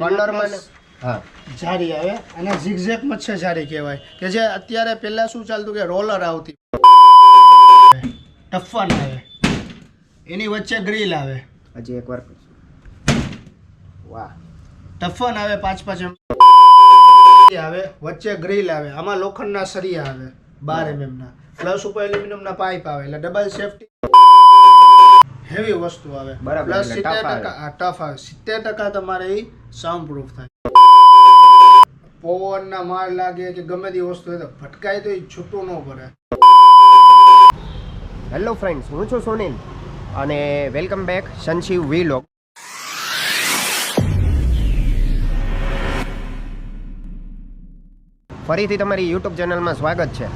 કોર્નરમાં હા જારી આવે અને ઝિગઝેગ મચ્છર જારી કહેવાય કે જે અત્યારે પહેલા શું ચાલતું કે રોલર આવતી ટફન આવે એની વચ્ચે ગ્રીલ આવે હજી એકવાર વાહ ટફન આવે 5 આવે વચ્ચે ગ્રીલ આવે આમાં લોખંડના સરિયા આવે 12 mm ના પ્લસ ઉપર એલ્યુમિનિયમના પાઇપ આવે એટલે ડબલ સેફટી હેવી વસ્તુ આવે બરાબર પ્લસ એટલે 70% ટફ આવે 70% તમારે એ સાઉન્ડ પ્રૂફ થાય પવનના માર લાગે કે ગમે તે વસ્તુ હોય તો ભટકાય તો એ છૂટું ન પડે. હેલો ફ્રેન્ડ્સ, હું છું સુનિલ અને વેલકમ બેક સંશિવ વ્લોગ. ફરીથી તમારી યુટ્યુબ ચેનલમાં સ્વાગત છે.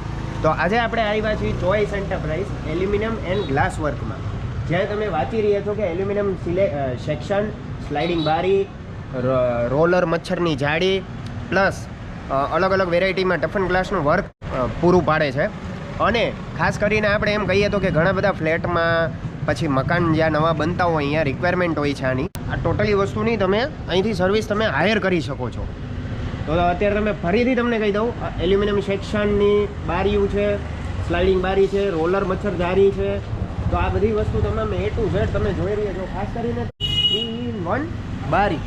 તો આજે આપણે આવ્યા છીએ choice enterprise aluminium and glass વર્કમાં, જ્યાં તમે વાંચી રહ્યા છો કે એલ્યુમિનિયમ સેક્શન, સ્લાઇડિંગ બારી, રોલર મચ્છરની જાળી પ્લસ અલગ અલગ વેરાયટીમાં ટફન ગ્લાસનું વર્ક પૂરું પાડે છે. અને ખાસ કરીને આપણે એમ કહીએ તો કે ઘણા બધા ફ્લેટમાં પછી મકાન જ્યાં નવા બનતા હોય અહીંયા રિક્વાયરમેન્ટ હોય છે આની. આ ટોટલી વસ્તુની તમે અહીંથી સર્વિસ તમે હાયર કરી શકો છો. તો અત્યારે તમે ફરીથી તમને કહી દઉં, એલ્યુમિનિયમ સેક્શનની બારીઓ છે, સ્લાઇડિંગ બારી છે, રોલર મચ્છર જારી છે. તો આ બધી વસ્તુ તમે A to Z તમે જોઈ રહ્યા છો, ખાસ કરીને 3-in-1 બારી.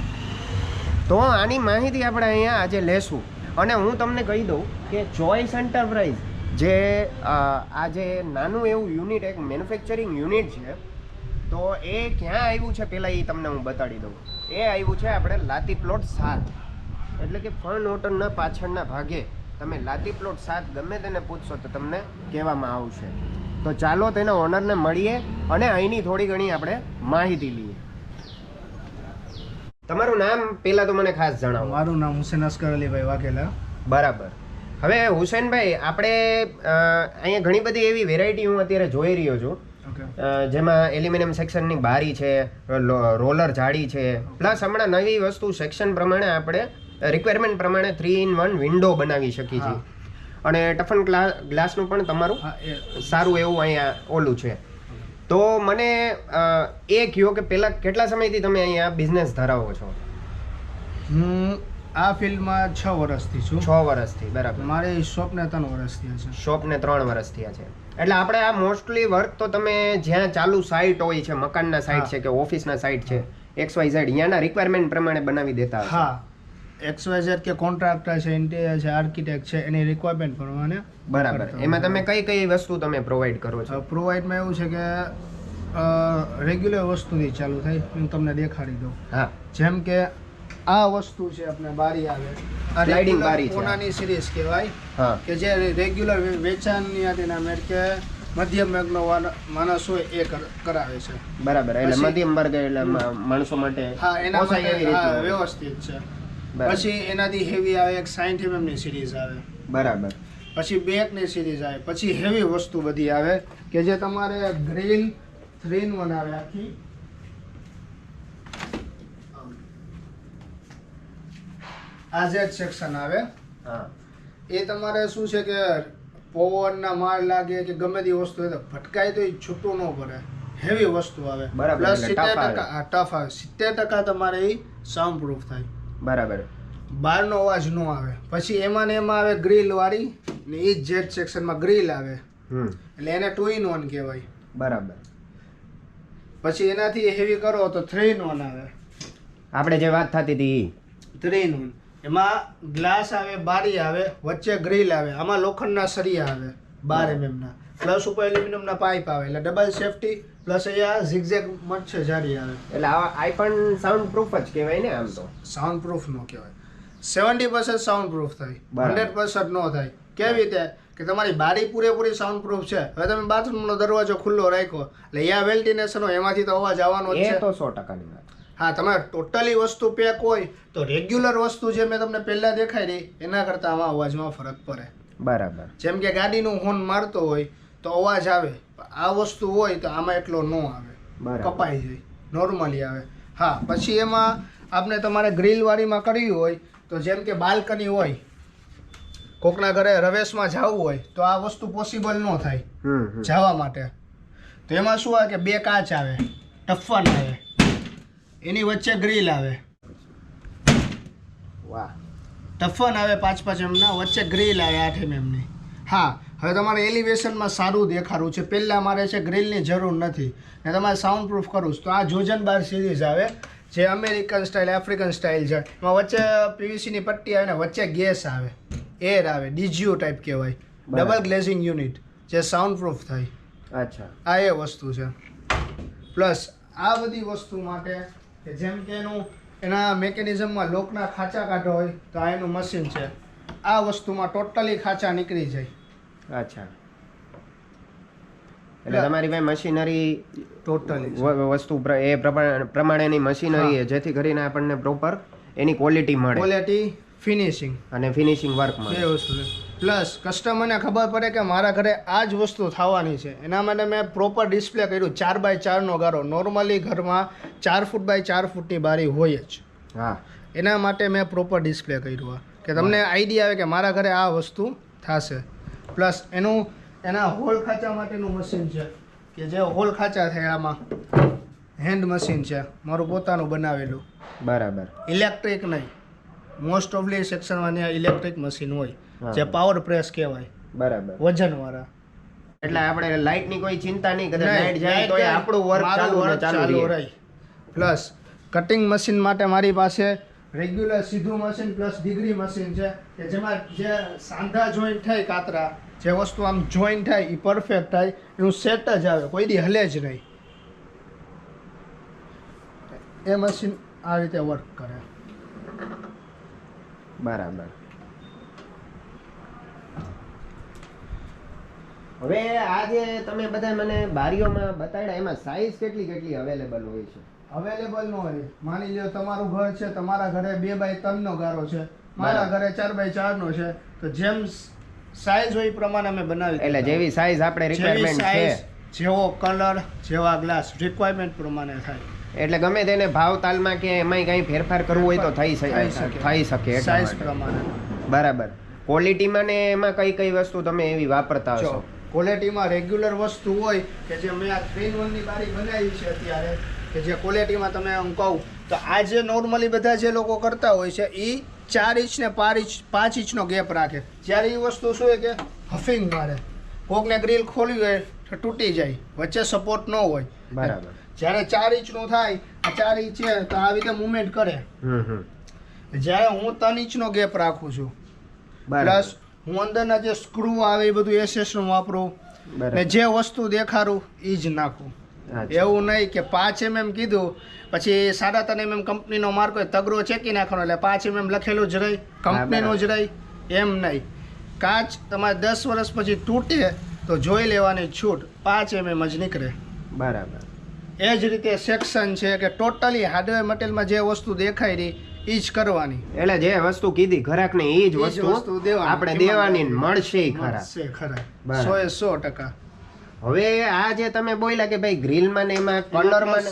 તો આની માહિતી આપણે અહીંયા આજે લેશું. અને હું તમને કહી દઉં કે ચોઇસ એન્ટરપ્રાઇઝ જે આ જે નાનું એવું યુનિટ, એક મેન્યુફેક્ચરિંગ યુનિટ છે, તો એ ક્યાં આવ્યું છે પહેલાં એ તમને હું બતાડી દઉં. એ આવ્યું છે આપણે લાતી પ્લોટ 7, એટલે કે ફન હોટલના પાછળના ભાગે. તમે લાતી પ્લોટ 7 ગમે તેને પૂછશો તો તમને કહેવામાં આવશે. તો ચાલો તેના ઓનરને મળીએ અને અહીંની થોડી ઘણી આપણે માહિતી લઈએ. તમારું નામ પહેલાં તો મને ખાસ જણાવો. મારું નામ હુસેન અસ્કર અલીભાઈ વાઘેલા. બરાબર. હવે હુસેનભાઈ, આપણે અહીંયા ઘણી બધી એવી વેરાયટી હું અત્યારે જોઈ રહ્યો છું, જેમાં એલ્યુમિનિયમ સેક્શનની બારી છે, રોલર જાળી છે, પ્લસ હમણાં નવી વસ્તુ સેક્શન પ્રમાણે આપણે રિક્વાયરમેન્ટ પ્રમાણે 3-in-1 વિન્ડો બનાવી શકીએ છીએ. અને ટફન ગ્લાસનું પણ તમારું સારું એવું અહીંયા ઓલું છે. તો મને એ કહ્યું કે પહેલાં કેટલા સમયથી તમે અહીંયા બિઝનેસ ધરાવો છો? હું આ ફિલ્ડમાં 6 વર્ષથી છું. 6 વર્ષથી, બરાબર. મારી શોપને 3 વર્ષ થયા છે. શોપને 3 વર્ષ થયા છે. એટલે આપણે આ મોસ્ટલી વર્ક તો તમે જ્યાં ચાલુ સાઇટ હોય છે, મકાનના સાઇટ છે કે ઓફિસના સાઇટ છે, XYZ અહીંયાના રિક્વાયરમેન્ટ પ્રમાણે બનાવી દેતા હશો. હા, XYZ કે કોન્ટ્રાક્ટર છે, ઇન્ટિરિયર છે, આર્કિટેક્ટ છે, એની રિક્વાયરમેન્ટ પ્રમાણે. બરાબર. એમાં તમે કઈ કઈ વસ્તુ તમે પ્રોવાઈડ કરો છો? પ્રોવાઈડમાં એવું છે કે રેગ્યુલર વસ્તુથી ચાલુ થાય. હું તમને દેખાડી દઉં. હા, જેમ કે આ વસ્તુ છે, આપણે બારી આવે, આ સ્લાઇડિંગ બારી છે, કોનાની સિરીઝ કહેવાય. હા, કે જે રેગ્યુલર વેચાણની આદિના મેર કે મધ્યમ વર્ગનો માણસ હોય એ કરાવે છે. બરાબર. એટલે મધ્યમ વર્ગ એટલે માણસો માટે હા, એના પોસાય એવી માટે રીતે વ્યવસ્થિત છે. પછી એનાથી હેવી આવે એક 60 mm ની સિરીઝ આવે. બરાબર. પછી બેકની સિરીઝ આવે. પછી હેવી વસ્તુ બધી આવે કે જે તમારે ગ્રીલ 3-in-1 આવે આખી. આ Z સેક્શન આવે. હા, એ તમારે શું છે કે પવનના માર લાગે કે ગમે તે વસ્તુ હોય તો ભટકાય તો એ છૂટું ન પડે. હેવી વસ્તુ આવે. બરાબર. પ્લસ એટલે 70% ટફ આવે. 70% તમારે એ સાઉન્ડ પ્રૂફ થાય. બરાબર. બહારનો અવાજ ન આવે. પછી એમાં ને એમાં આવે ગ્રીલ વાળી ને એ Z સેક્શનમાં ગ્રીલ આવે. એટલે એને 2-in-1 કહેવાય. બરાબર. પછી એનાથી હેવી કરો તો 3-in-1 આવે. આપણે જે વાત થતી હતી 3-in-1 એમાં ગ્લાસ આવે, બારી આવે, વચ્ચે ગ્રીલ આવે, આમાં લોખંડના સરિયા આવે 12 mm ના, પ્લસ ઉપર એલ્યુમિનિયમના પાઇપ આવે એટલે ડબલ સેફટી, પ્લસ અહીંયા ઝિગઝેગ મચ્છર જારી આવે. એટલે આ પણ સાઉન્ડ પ્રૂફ જ કહેવાય ને? આમ તો સાઉન્ડ પ્રૂફ નો કહેવાય. 70% સાઉન્ડ પ્રૂફ થાય, 100% ન થાય. કેવી રીતે કે તમારી બારી પૂરેપૂરી સાઉન્ડ પ્રૂફ છે. હવે તમે બાથરૂમનો દરવાજો ખુલ્લો રાખ્યો એટલે અહીંયા વેન્ટિલેશન હોય, એમાંથી તો અવાજ આવવાનો જ છે. એ તો 100%ની વાત. હા, તમારે ટોટલી વસ્તુ પેક હોય તો રેગ્યુલર વસ્તુ જે મેં તમને પહેલા દેખાડી એના કરતાં આમાં અવાજમાં ફરક પડે. બરાબર. જેમ કે ગાડીનું હોર્ન મારતો હોય તો અવાજ આવે, આ વસ્તુ હોય તો આમાં એટલો ન આવે, કપાઈ જાય, નોર્મલી આવે. હા, પછી એમાં આપણે તમારે ગ્રીલવાળીમાં કરવી હોય તો જેમ કે બાલ્કની હોય, કોકના ઘરે રવેશમાં જવું હોય તો આ વસ્તુ પોસિબલ ન થાય જવા માટે. તો એમાં શું આવે કે 2 કાચ આવે, ટફન આવે, એની વચ્ચે ગ્રીલ આવે. વાહ. ટફન આવે 5-5 એમના, વચ્ચે ગ્રીલ આવે 8 એમની. હા, હવે તમારે એલિવેશનમાં સારું દેખાડવું છે, પહેલાં મારે છે ગ્રીલની જરૂર નથી ને તમારે સાઉન્ડ પ્રૂફ કરવું છે, તો આ જોજન બાર સિરીઝ આવે જે અમેરિકન સ્ટાઇલ આફ્રિકન સ્ટાઇલ છે. એમાં વચ્ચે પીવીસીની પટ્ટી આવે ને વચ્ચે ગેસ આવે, એર આવે, ડીજીયુ ટાઈપ કહેવાય, ડબલ ગ્લેઝિંગ યુનિટ જે સાઉન્ડ પ્રૂફ થાય. અચ્છા, આ એ વસ્તુ છે. પ્લસ આ બધી વસ્તુ માટે કે જેમ કે એના મેકેનિઝમમાં લોકના ખાંચા કાઢો હોય તો આ એનું મશીન છે. આ વસ્તુમાં ટોટલી ખાંચા નીકળી જાય. અચ્છા, એટલે તમારી પાસે મશીનરી ટોટલી વસ્તુ એ પ્રમાણેની મશીનરી જેથી કરીને આપણને પ્રોપર એની ક્વોલિટી મળે, ક્વોલિટી, ફિનિશિંગ અને ફિનિશિંગ વર્ક મળે. એ વસ્તુ છે. પ્લસ કસ્ટમરને ખબર પડે કે મારા ઘરે આ જ વસ્તુ થવાની છે, એના માટે મેં પ્રોપર ડિસ્પ્લે કર્યું. 4x4નો ગારો, નોર્મલી ઘરમાં 4 ફૂટ બાય 4 ફૂટની બારી હોય જ. હા, એના માટે મેં પ્રોપર ડિસ્પ્લે કર્યું કે તમને આઈડિયા આવે કે મારા ઘરે આ વસ્તુ થશે. પ્લસ એના હોલ ખાંચા માટેનું મશીન છે કે જે હોલ ખાંચા થાય, આમાં હેન્ડ મશીન છે, મારું પોતાનું બનાવેલું. બરાબર. ઇલેક્ટ્રિક નહીં, મોસ્ટ ઓફલી સેક્શનમાં ઇલેક્ટ્રિક મશીન હોય જે પાવર પ્રેસ કહેવાય. બરાબર. વજનવાળા. એટલે આપણે લાઇટની કોઈ ચિંતા નહીં, કદાચ લાઇટ જાય તો આપણું વર્ક ચાલુ રહે. પ્લસ કટિંગ મશીન માટે મારી પાસે રેગ્યુલર સીધું મશીન પ્લસ ડિગ્રી મશીન છે કે જેમાં જે સાંધા જોઈન્ટ થાય, કાતરા જે વસ્તુ આમ જોઈન્ટ થાય એ પરફેક્ટ થાય, એનું સેટ જ આવે, કોઈ દી હલે જ નહીં. એ મશીન આ રીતે વર્ક કરે. બરાબર. હવે આ જે તમે બધા મને બારીઓમાં બતાડ્યા એમાં સાઈઝ કેટલી અવેલેબલ હોય છે? અવેલેબલ ન હોય. માની લો તમારું ઘર છે, તમારા ઘરે 2x3નો ગારો છે, મારા ઘરે 4x4નો છે, તો જેમ સાઈઝ હોય એ પ્રમાણે અમે બનાવી. એટલે જેવી સાઈઝ આપણે રિક્વાયરમેન્ટ છે, જેવો કલર, જેવા ગ્લાસ રિક્વાયરમેન્ટ પ્રમાણે થાય. એટલે ગમે તેને ભાવ તાલમાં કે એમાંય કંઈ ફેરફાર કરવું હોય તો થઈ શકે સાઈઝ પ્રમાણે. બરાબર. ક્વોલિટીમાં ને એમાં કઈ વસ્તુ તમે એવી વાપરતા હશો? ક્વોલિટીમાં રેગ્યુલર વસ્તુ હોય કે જે મેં આ 3-1ની બારી બનાવી છે અત્યારે, કે જે ક્વોલિટીમાં તમે હું કહું તો આ જે નોર્મલી બધા જે લોકો કરતા હોય છે એ 4 ઇંચ ને 5 ઇંચનો ગેપ રાખે. જ્યારે એ વસ્તુ શું હોય કે હફિંગ મારે, કોકને ગ્રીલ ખોલી હોય તો તૂટી જાય, વચ્ચે સપોર્ટ ન હોય. બરાબર. જ્યારે 4 ઇંચનું થાય, આ 4 ઇંચ છે તો આવી રીતે મુવમેન્ટ કરે. જ્યારે હું 3 ઇંચનો ગેપ રાખું છું, પ્લસ હું અંદરના જે સ્ક્રૂ આવે એ બધું એસએસનું વાપરું ને જે વસ્તુ દેખાડું એ જ નાખું. એવું નહીં કે 5 mm કીધું પછી 3.5 mm કંપનીનો માર્ક હોય, તગરો ચેકી નાખવાનો એટલે 5 mm લખેલું જ રહી, કંપનીનું જ રહી, એમ નહીં. કાચ તમારે 10 વર્ષ પછી તૂટે તો જોઈ લેવાની છૂટ, 5 mm જ નીકળે. બરાબર. એ જ રીતે સેક્શન છે કે ટોટલી હાર્ડવેર મટીરિયલમાં જે વસ્તુ દેખાય રહી એ જ કરવાની. એટલે જે વસ્તુ કીધી ઘરાકને એ જ વસ્તુ આપણે દેવાની, મળશે ખરા. 100%. હવે આ જે તમે બોલ્યા કે ભાઈ ગ્રીલમાં ને એમાં કલરમાં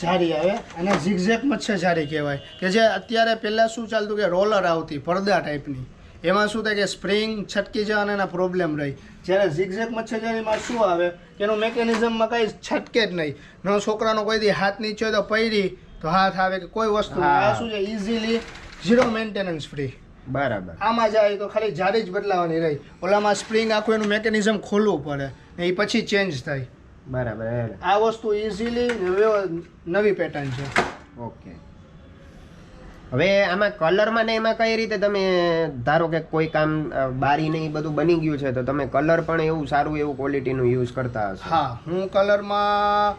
જારી આવે અને ઝિગઝેગ મચ્છરજારી કહેવાય, કે જે અત્યારે પહેલાં શું ચાલતું કે રોલર આવતી પડદા ટાઈપની, એમાં શું થાય કે સ્પ્રિંગ છટકી જવાના એના પ્રોબ્લેમ રહી. જ્યારે ઝિગઝેગ મચ્છરજારીમાં શું આવે કે એનું મેકેનિઝમમાં કંઈ છટકે જ નહીં, ન છોકરાનો કોઈ દી હાથ નીચે તો પડી તો હાથ આવે કે કોઈ વસ્તુ. આ શું છે ઇઝીલી 0 મેન્ટેનન્સ ફ્રી. બરાબર. આમાં જાય તો ખાલી જારી જ બદલાવાની રહી, ઓલામાં સ્પ્રિંગ આખું એનું મેકેનિઝમ ખોલવું પડે ને એ પછી ચેન્જ થાય. બરાબર. આ વસ્તુ ઇઝીલી નવી પેટર્ન છે. ઓકે. હવે આમાં કલરમાં ને એમાં કઈ રીતે તમે ધારો કે કોઈ કામ બારી ને એ બધું બની ગયું છે તો તમે કલર પણ એવું સારું એવું ક્વોલિટીનું યુઝ કરતા હશો? હા, હું કલરમાં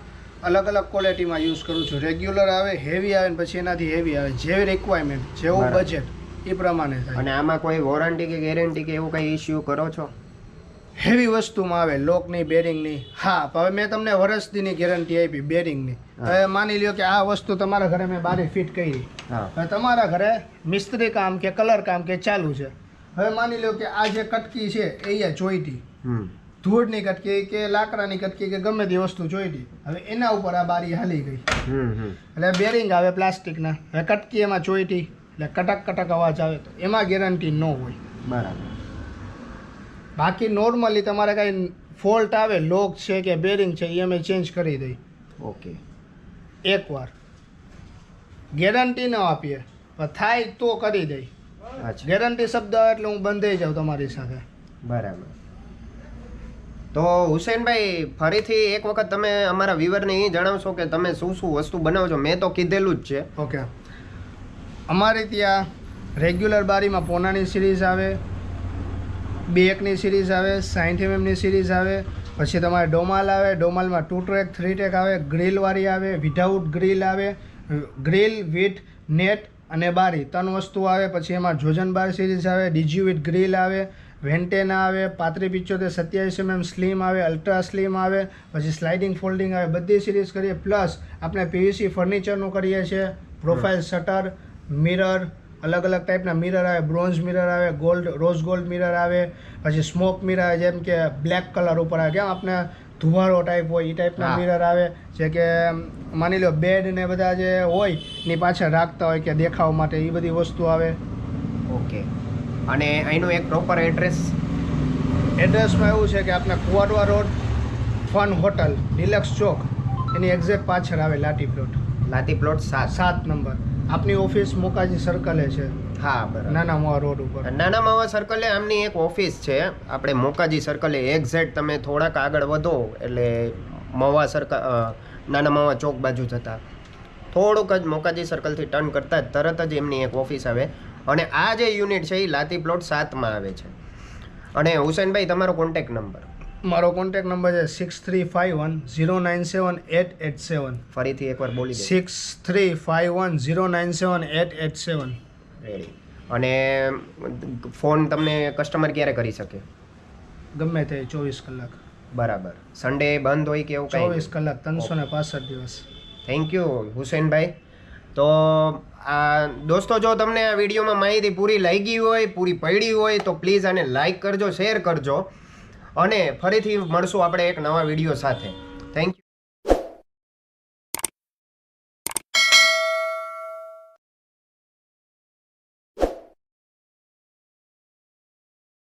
અલગ અલગ ક્વોલિટીમાં યુઝ કરું છું. રેગ્યુલર આવે, હેવી આવે ને પછી એનાથી હેવી આવે, જેવી રિક્વાયરમેન્ટ, જેવું બજેટ એ પ્રમાણે થાય. અને આમાં કોઈ વોરંટી કે ગેરંટી કે એવું કઈ ઇશ્યુ કરો છો? હેવી વસ્તુમાં આવે, લોકની, બેરિંગની. હા, હવે મેં તમને વર્ષદીની ગેરંટી આપી બેરિંગની. હવે માની લ્યો કે આ વસ્તુ તમારા ઘરે મેં બારી ફિટ કરી, હવે તમારા ઘરે મિસ્ત્રી કામ કે કલર કામ કે ચાલુ છે. હવે માની લો કે આ જે કટકી છે એ અહીંયા જોઈતી, ધૂળની કટકી કે લાકડાની કટકી કે ગમે તે વસ્તુ જોઈતી, હવે એના ઉપર આ બારી હાલી ગઈ એટલે બેરિંગ આવે પ્લાસ્ટિકના, હવે કટકી એમાં જોઈતી એટલે કટક કટક અવાજ આવે તો એમાં ગેરંટી ન હોય. બરાબર. બાકી નોર્મલી તમારે કાંઈ ફોલ્ટ આવે, લોક છે કે બેરિંગ છે એ અમે ચેન્જ કરી દઈ. ઓકે. એકવાર ગેરંટી ન આપીએ પણ થાય તો કરી દઈ. અચ્છા, ગેરંટી શબ્દ આવે એટલે હું બંધાઈ જાઉં તમારી સાથે. બરાબર. તો હુસેનભાઈ ફરીથી એક વખત તમે અમારા વ્યુઅરને એ જણાવશો કે તમે શું શું વસ્તુ બનાવો છો? મેં તો કીધેલું જ છે. ઓકે, અમારે ત્યાં રેગ્યુલર બારીમાં પોનાની સિરીઝ આવે, 2-1ની સિરીઝ આવે, 60 mm ની સિરીઝ આવે, પછી તમારે ડોમાલ આવે, ડોમાલમાં 2 ટ્રેક 3 ટ્રેક આવે, ગ્રીલવાળી આવે, વિધાઉટ ગ્રીલ આવે, ગ્રીલ વિથ નેટ અને બારી 3 વસ્તુ આવે. પછી એમાં જોજન બાર સિરીઝ આવે, ડીજી વિથ ગ્રીલ આવે, વેન્ટેના આવે, 3575 27 mm સ્લીમ આવે, અલ્ટ્રા સ્લીમ આવે, પછી સ્લાઇડિંગ ફોલ્ડિંગ આવે. બધી સિરીઝ કરીએ. પ્લસ આપણે પીવીસી ફર્નિચરનું કરીએ છીએ, પ્રોફાઇલ શટર, મિરર, અલગ અલગ ટાઈપના મિરર આવે, બ્રોન્ઝ મિરર આવે, ગોલ્ડ રોઝ ગોલ્ડ મિરર આવે, પછી સ્મોક મિરર આવે, જેમ કે બ્લેક કલર ઉપર આવે, કેમ આપણે ધુવાળો ટાઈપ હોય એ ટાઈપના મિરર આવે, જે કે માની લો બેડ ને બધા જે હોય એની પાછળ રાખતા હોય કે દેખાવ માટે, એ બધી વસ્તુ આવે. ઓકે, અને અહીંનું એક પ્રોપર એડ્રેસ? એડ્રેસમાં એવું છે કે આપણે Kuvadva road, fun hotel, deluxe ચોક, એની એક્ઝેક્ટ પાછળ આવે લાટી પ્લોટ. લાતી પ્લોટ 7 નંબર. આપની ઓફિસ મોકાજી સર્કલે છે. હા, બરાબર. નાના મોવા રોડ ઉપર. નાના માવા સર્કલે આમની એક ઓફિસ છે, આપણે મોકાજી સર્કલે એક્ઝેક્ટ. તમે થોડાક આગળ વધો એટલે મવા સર્કલ, નાના માવા ચોક બાજુ જતા થોડુંક જ મોકાજી સર્કલથી ટર્ન કરતા જ તરત જ એમની એક ઓફિસ આવે. અને આ જે યુનિટ છે એ લાતી પ્લોટ 7માં આવે છે. અને હુસેનભાઈ, તમારો કોન્ટેક્ટ નંબર? મારો કોન્ટેક્ટ નંબર છે 6351097887. ફરીથી એકવાર બોલી દો. 6351097887. રેડી. અને ફોન તમને કસ્ટમર ક્યારે કરી શકે? ગમે તે 24 કલાક. બરાબર. સન્ડે બંધ હોય કે એવું કાંઈ? 24 કલાક 365 દિવસ. Thank you Husenbhai. તો આ દોસ્તો, જો તમને આ વિડીયોમાં માહિતી પૂરી લાગી હોય, પૂરી પડી હોય, તો પ્લીઝ આને લાઈક કરજો, શેર કરજો, અને ફરીથી મળશું આપણે એક નવા વિડીયો સાથે. Thank you.